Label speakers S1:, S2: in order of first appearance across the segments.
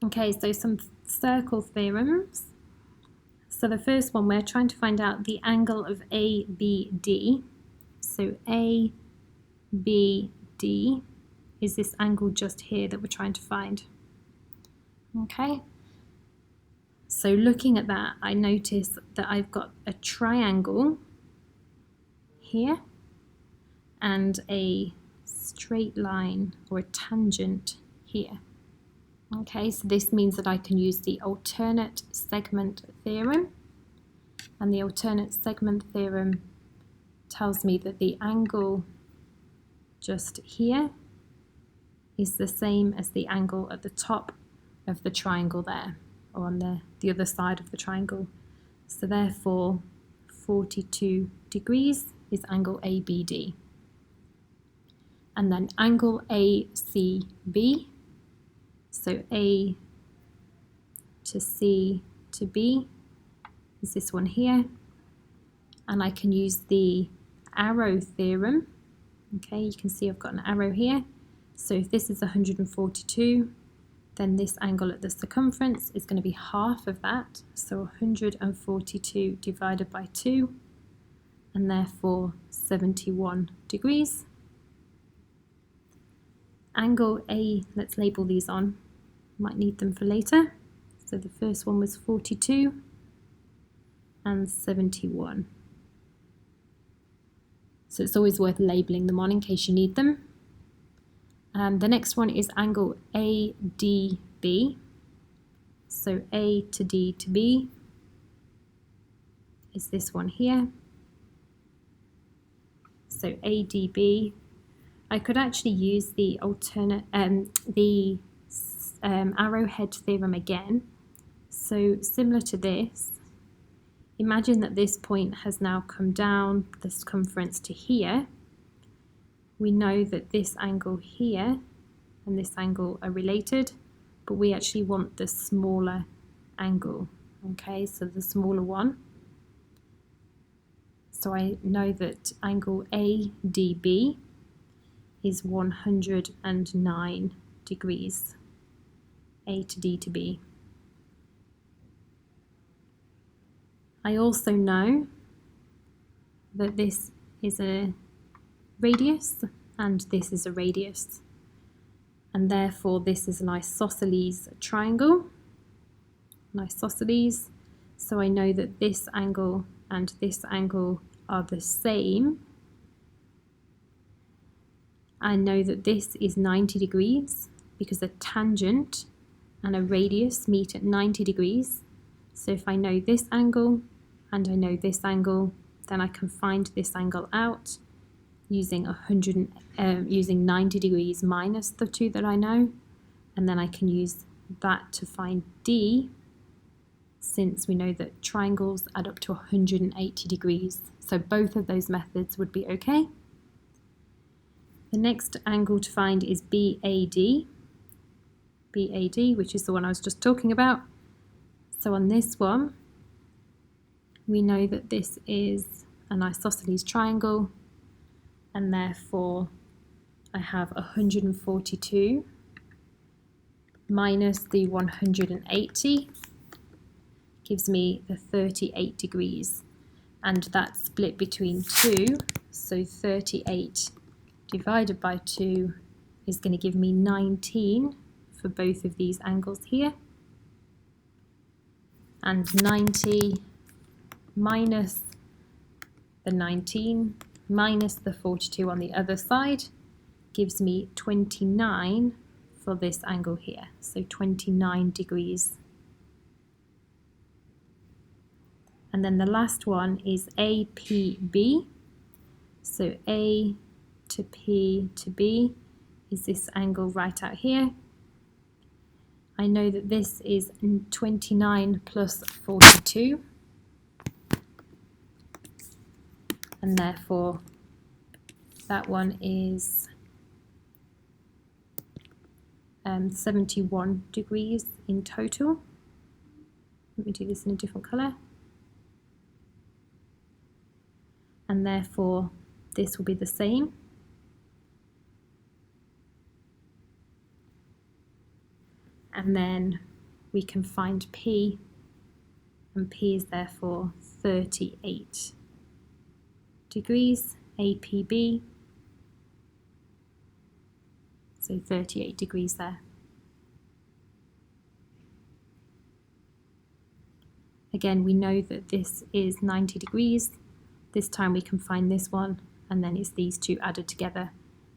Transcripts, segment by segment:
S1: Okay, so some circle theorems. So the first one, we're trying to find out the angle of ABD. So ABD is this angle just here that we're trying to find. Okay, so looking at that, I notice that I've got a triangle here and a straight line or a tangent here. Okay, so this means that I can use the alternate segment theorem, and the alternate segment theorem tells me that the angle just here is the same as the angle at the top of the triangle there, or on the other side of the triangle. So therefore 42 degrees is angle ABD. And then angle ACB, so A to C to B is this one here, and I can use the arrow theorem. Okay, you can see I've got an arrow here. So if this is 142, then this angle at the circumference is going to be half of that, so 142 divided by 2, and therefore 71 degrees. Angle A, let's label these on, might need them for later. So the first one was 42 and 71. So it's always worth labeling them on in case you need them. The next one is angle ADB. So A to D to B is this one here. So ADB, I could actually use the alternate, arrowhead theorem again. So similar to this, imagine that this point has now come down the circumference to here. We know that this angle here and this angle are related, but we actually want the smaller angle. Okay, so the smaller one. So I know that angle ADB is 109 degrees, A to D to B. I also know that this is a radius and this is a radius, and therefore this is an isosceles triangle, so I know that this angle and this angle are the same. I know that this is 90 degrees because a tangent and a radius meet at 90 degrees. So if I know this angle and I know this angle, then I can find this angle out using 90 degrees minus the two that I know, and then I can use that to find D, since we know that triangles add up to 180 degrees. So both of those methods would be okay. The next angle to find is BAD, which is the one I was just talking about. So on this one, we know that this is an isosceles triangle, and therefore I have 142 minus the 180 gives me the 38 degrees, and that's split between 2, so 38 divided by 2 is going to give me 19 for both of these angles here, and 90 minus the 19 minus the 42 on the other side gives me 29 for this angle here, so 29 degrees. And then the last one is APB. So A to P to B is this angle right out here. I know that this is 29 plus 42, and therefore that one is 71 degrees in total. Let me do this in a different colour. And therefore this will be the same. And then we can find P, and P is therefore 38 degrees, APB, so 38 degrees there. Again, we know that this is 90 degrees. This time we can find this one, and then it's these two added together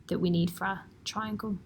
S1: that we need for our triangle.